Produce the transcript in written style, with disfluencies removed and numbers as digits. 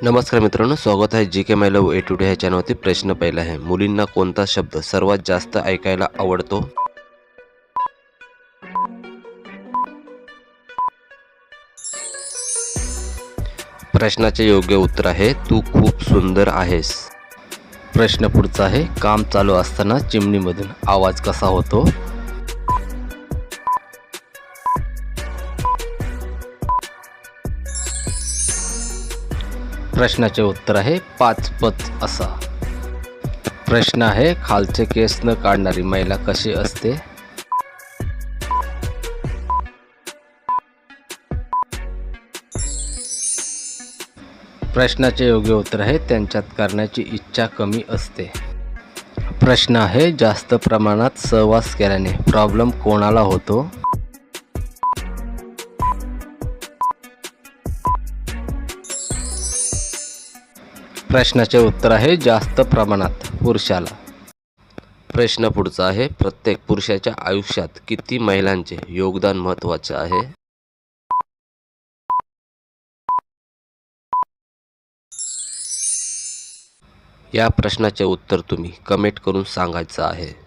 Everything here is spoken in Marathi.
नमस्कार मित्रांनो, स्वागत आहे जी के माय लव ए टुडे ह्या चॅनलवरती। प्रश्न पहिला आहे, मुलींना कोणता शब्द सर्वात जास्त ऐकायला आवडतो? प्रश्नाचे योग्य उत्तर आहे तू खूप सुंदर आहेस। प्रश्न पुढचा आहे, काम चालू असताना चिमणीमधून आवाज कसा होतो? प्रश्नाचे उत्तर आहे पाचपच असा। प्रश्न आहे, खालचे केस न काढणारी महिला कशी असते? प्रश्नाचे योग्य उत्तर आहे त्यांच्यात करण्याची इच्छा कमी असते। प्रश्न आहे, जास्त प्रमाणात सहवास केल्याने प्रॉब्लेम कोणाला होतो? प्रश्नाचे उत्तर आहे जास्त प्रमाणात पुरुषाला। प्रश्न पुढचा आहे, प्रत्येक पुरुषाच्या आयुष्यात किती महिलांचे योगदान महत्त्वाचे आहे? या प्रश्नाचे उत्तर तुम्ही कमेंट करून सांगायचं आहे।